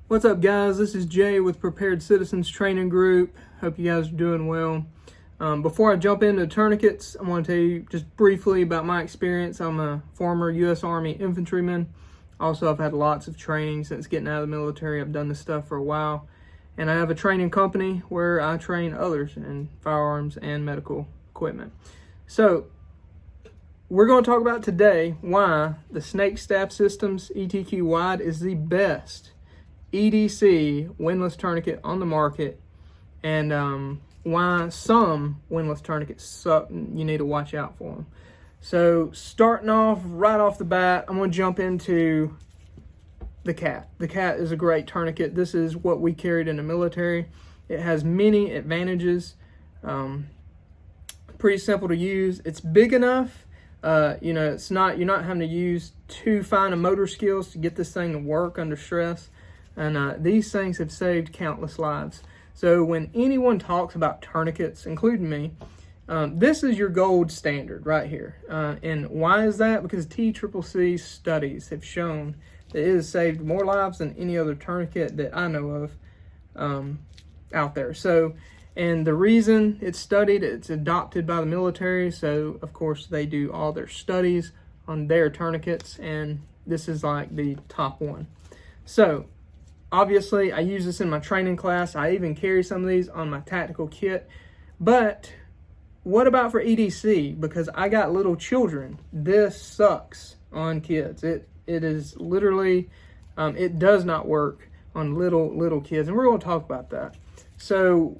What's up, guys? This is Jay with Prepared Citizens Training Group. Hope you guys are doing well. Before I jump into tourniquets, I want to tell you just briefly about my experience. I'm a former U.S. Army infantryman. Also, I've had lots of training since getting out of the military. I've done this stuff for a while. And I have a training company where I train others in firearms and medical equipment. So, we're going to talk about today why the SnakeStaff Systems ETQ-W is the best EDC windlass tourniquet on the market, and why some windlass tourniquets suck and you need to watch out for them. So starting off right off the bat, I'm going to jump into the Cat. The Cat is a great tourniquet. This is what we carried in the military. It has many advantages. Pretty simple to use. It's big enough. You're not having to use too fine of motor skills to get this thing to work under stress. And these things have saved countless lives. So when anyone talks about tourniquets, including me, this is your gold standard right here. And why is that? Because TCCC studies have shown that it has saved more lives than any other tourniquet that I know of out there. So, and the reason it's studied, it's adopted by the military. So, of course, they do all their studies on their tourniquets, and this is like the top one. So, obviously, I use this in my training class. I even carry some of these on my tactical kit. But what about for EDC? Because I got little children. This sucks on kids. It is literally, it does not work on little kids. And we're going to talk about that. So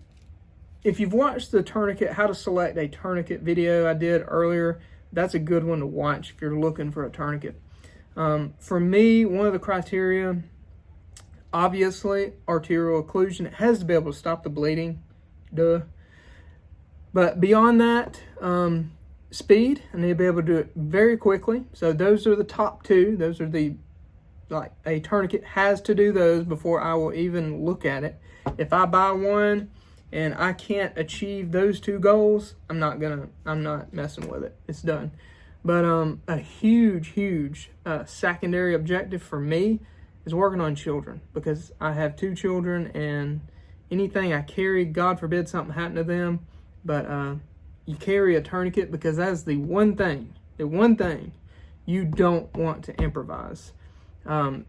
if you've watched the tourniquet, how to select a tourniquet video I did earlier, that's a good one to watch if you're looking for a tourniquet. For me, one of the criteria, obviously, arterial occlusion. It has to be able to stop the bleeding, duh. But beyond that, speed. I need to be able to do it very quickly. So those are the top two. Those are the, like, a tourniquet has to do those before I will even look at it. If I buy one and I can't achieve those two goals, I'm not messing with it. It's done. But a huge secondary objective for me is working on children, because I have two children, and anything I carry, God forbid something happened to them, but you carry a tourniquet because that's the one thing you don't want to improvise. When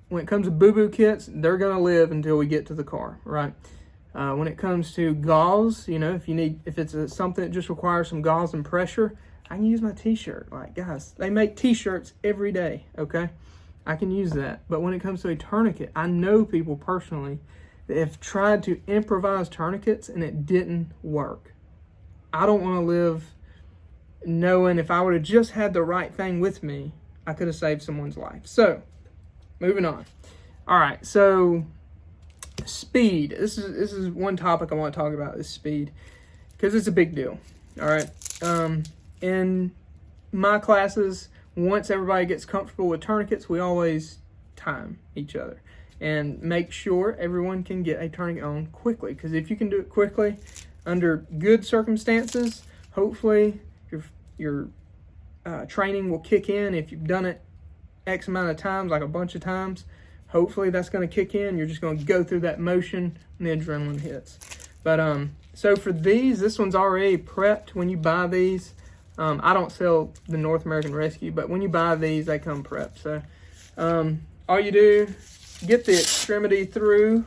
it comes to boo-boo kits, they're gonna live until we get to the car, right? When it comes to gauze, if it's something that just requires some gauze and pressure, I can use my t-shirt. Like, guys, they make t-shirts every day, okay? I can use that. But when it comes to a tourniquet, I know people personally that have tried to improvise tourniquets and it didn't work. I don't want to live knowing if I would have just had the right thing with me, I could have saved someone's life. So, moving on. All right, so speed. This is one topic I want to talk about, is speed, because it's a big deal. All right. In my classes, once everybody gets comfortable with tourniquets, we always time each other and make sure everyone can get a tourniquet on quickly. Because if you can do it quickly under good circumstances, hopefully your training will kick in. If you've done it X amount of times, like a bunch of times, hopefully that's going to kick in. You're just going to go through that motion and the adrenaline hits. But so for these, this one's already prepped when you buy these. I don't sell the North American Rescue, but when you buy these, they come prepped. So all you do, get the extremity through,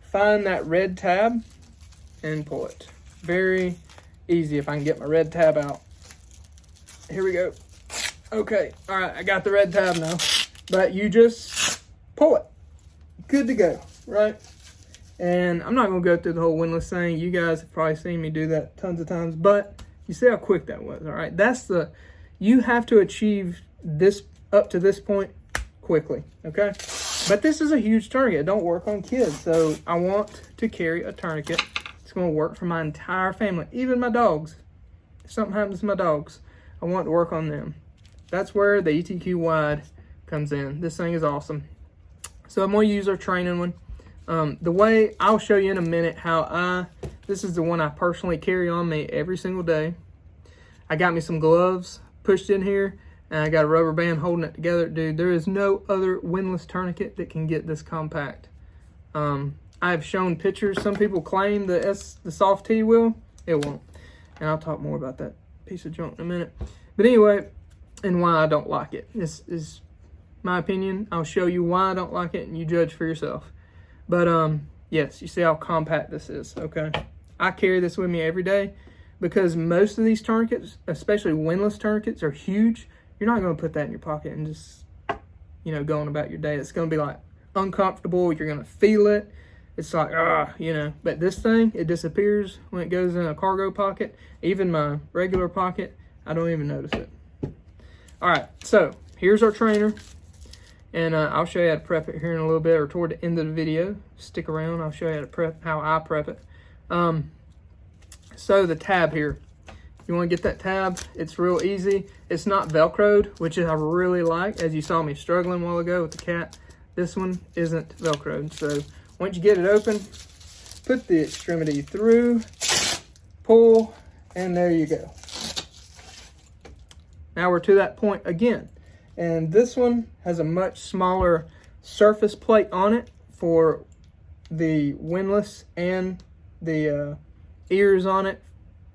find that red tab, and pull it. Very easy if I can get my red tab out. Here we go. Okay, all right, I got the red tab now. But you just pull it. Good to go, right? And I'm not going to go through the whole windlass thing. You guys have probably seen me do that tons of times, but you see how quick that was, all right? You have to achieve this up to this point quickly, okay? But this is a huge tourniquet. It don't work on kids, so I want to carry a tourniquet. It's going to work for my entire family, even my dogs. If something happens to my dogs, I want to work on them. That's where the ETQ-W comes in. This thing is awesome. So I'm going to use our training one. The way, I'll show you in a minute how this is the one I personally carry on me every single day. I got me some gloves pushed in here, and I got a rubber band holding it together. Dude, there is no other windlass tourniquet that can get this compact. I've shown pictures. Some people claim the soft T will. It won't. And I'll talk more about that piece of junk in a minute. But anyway, and why I don't like it. This is my opinion. I'll show you why I don't like it, and you judge for yourself. But yes, you see how compact this is, okay? I carry this with me every day because most of these tourniquets, especially windlass tourniquets, are huge. You're not going to put that in your pocket and just, you know, going about your day. It's going to be like uncomfortable. You're going to feel it. It's like, you know. But this thing, it disappears when it goes in a cargo pocket. Even my regular pocket, I don't even notice it. All right, so here's our trainer. And I'll show you how to prep it here in a little bit or toward the end of the video. Stick around, I'll show you how to prep, how I prep it. So the tab here. You want to get that tab, it's real easy. It's not Velcroed, which I really like. As you saw me struggling a while ago with the cat, this one isn't Velcroed. So once you get it open, put the extremity through, pull, and there you go. Now we're to that point again. And this one has a much smaller surface plate on it for the windlass and the ears on it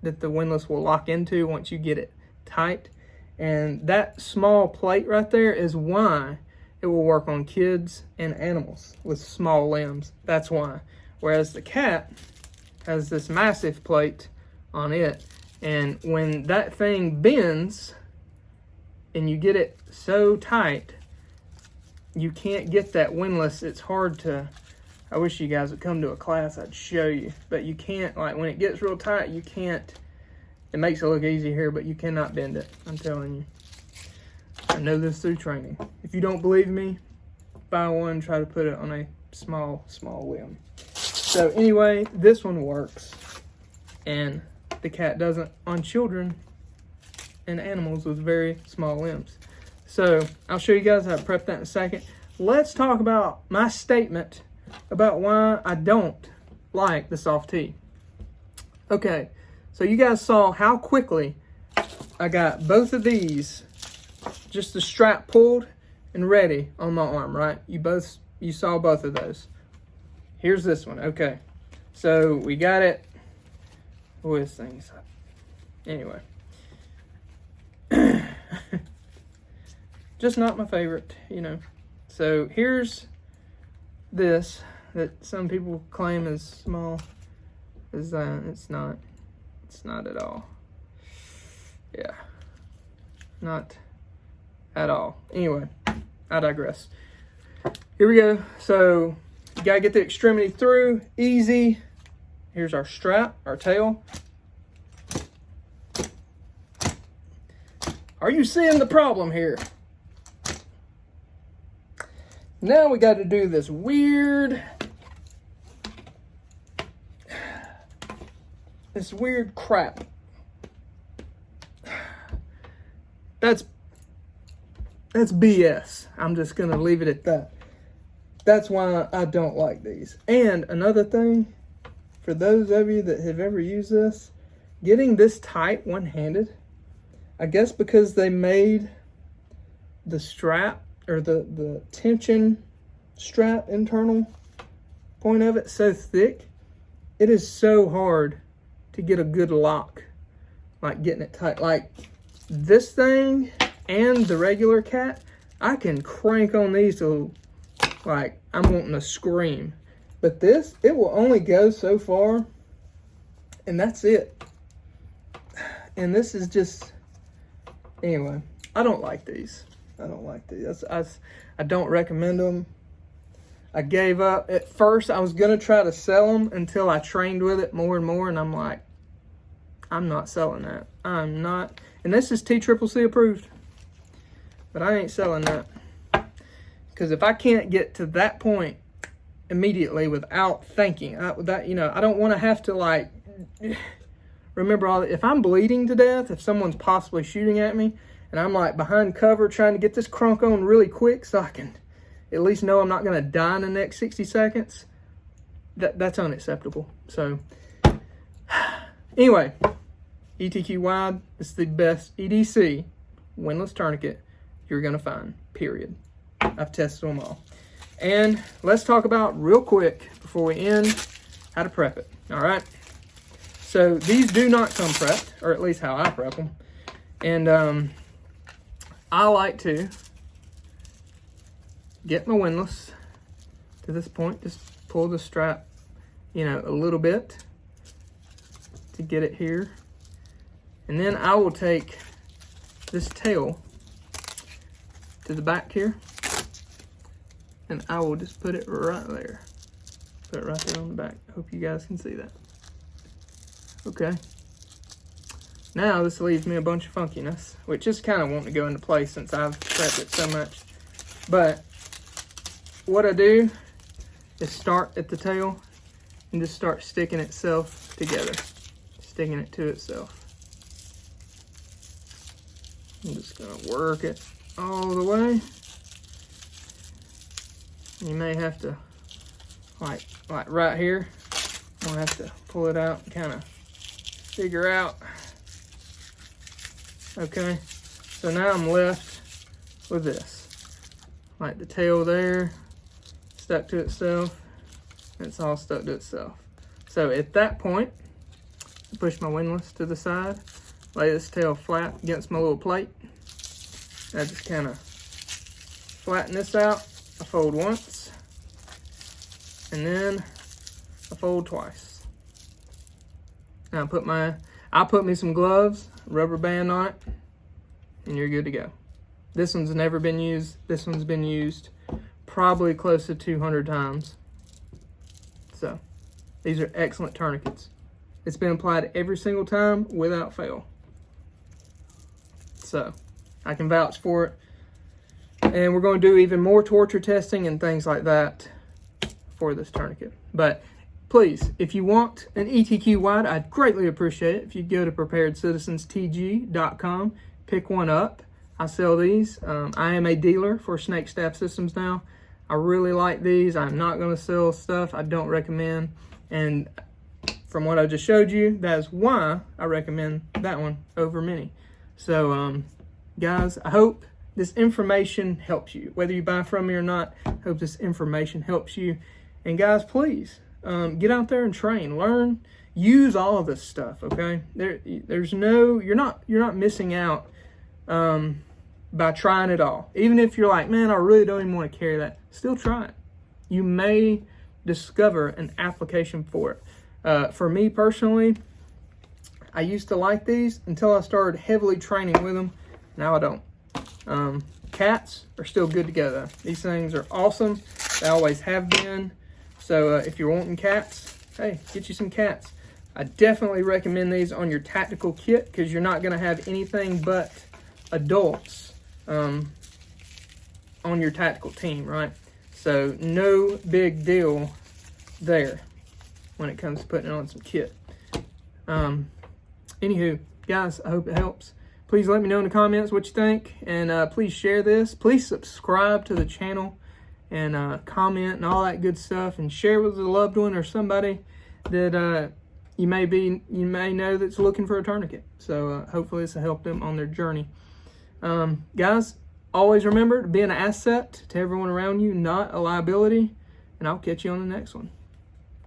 that the windlass will lock into once you get it tight. And that small plate right there is why it will work on kids and animals with small limbs. That's why. Whereas the cat has this massive plate on it. And when that thing bends and you get it so tight, you can't get that windlass. It's hard to, I wish you guys would come to a class, I'd show you. But you can't, like when it gets real tight, you can't, it makes it look easy here, but you cannot bend it, I'm telling you. I know this through training. If you don't believe me, buy one, try to put it on a small limb. So anyway, this one works. And the cat doesn't on children and animals with very small limbs. So I'll show you guys how to prep that in a second. Let's talk about my statement about why I don't like the soft T. Okay, so you guys saw how quickly I got both of these, just the strap pulled and ready on my arm, right? You saw both of those. Here's this one, okay. So we got it. Oh, this thing's up. Anyway. Just not my favorite, you know. So here's this that some people claim is small. It's not at all. Yeah, not at all. Anyway, I digress. Here we go. So you gotta get the extremity through, easy. Here's our strap, our tail. Are you seeing the problem here? Now we got to do this weird crap. That's BS. I'm just going to leave it at that. That's why I don't like these. And another thing, for those of you that have ever used this, getting this tight one-handed, I guess because they made the strap or the tension strap internal point of it so thick, it is so hard to get a good lock, like getting it tight. Like this thing and the regular cat, I can crank on these till like I'm wanting to scream. But this, it will only go so far and that's it. And this is just, anyway, I don't like these. I don't like these. I don't recommend them. I gave up. At first, I was going to try to sell them until I trained with it more and more. And I'm like, I'm not selling that. I'm not. And this is TCCC approved. But I ain't selling that. Because if I can't get to that point immediately without thinking, I don't want to have to like remember all that. If I'm bleeding to death, if someone's possibly shooting at me, and I'm like behind cover trying to get this crunk on really quick so I can at least know I'm not going to die in the next 60 seconds, that's unacceptable. So anyway, ETQ wide is the best EDC windlass tourniquet you're gonna find, period. I've tested them all. And let's talk about real quick before we end how to prep it. All right. So these do not come prepped, or at least how I prep them. And I like to get my windlass to this point, just pull the strap, you know, a little bit to get it here. And then I will take this tail to the back here, and I will just put it right there. Put it right there on the back. Hope you guys can see that. Okay. Now this leaves me a bunch of funkiness, which is kind of wanting to go into place since I've prepped it so much. But what I do is start at the tail and just start sticking itself together. Sticking it to itself. I'm just gonna work it all the way. You may have to, like right here, I'll have to pull it out and kind of figure out. Okay, so now I'm left with this. Like the tail there, stuck to itself. It's all stuck to itself. So at that point, I push my windlass to the side, lay this tail flat against my little plate. I just kind of flatten this out. I fold once, and then I fold twice. Now I put me some gloves, rubber band on it, and you're good to go. This one's never been used. This one's been used probably close to 200 times. So these are excellent tourniquets. It's been applied every single time without fail. So I can vouch for it. And we're going to do even more torture testing and things like that for this tourniquet. But please, if you want an ETQ wide, I'd greatly appreciate it if you'd go to preparedcitizenstg.com, pick one up. I sell these. I am a dealer for SnakeStaff Systems now. I really like these. I'm not going to sell stuff I don't recommend. And from what I just showed you, that is why I recommend that one over many. So, guys, I hope this information helps you. Whether you buy from me or not, I hope this information helps you. And guys, please, get out there and train, learn, use all of this stuff, okay? There's no, you're not missing out by trying it all. Even if you're like, man, I really don't even want to carry that, still try it. You may discover an application for it. For me personally, I used to like these until I started heavily training with them. Now I don't. Cats are still good together. These things are awesome. They always have been. So if you're wanting cats, hey, get you some cats. I definitely recommend these on your tactical kit because you're not going to have anything but adults on your tactical team, right? So no big deal there when it comes to putting on some kit. Anywho, guys, I hope it helps. Please let me know in the comments what you think, and please share this. Please subscribe to the channel and comment and all that good stuff, and share with a loved one or somebody that you may know that's looking for a tourniquet. So hopefully this will help them on their journey. Guys, always remember to be an asset to everyone around you, not a liability, and I'll catch you on the next one.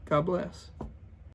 God bless.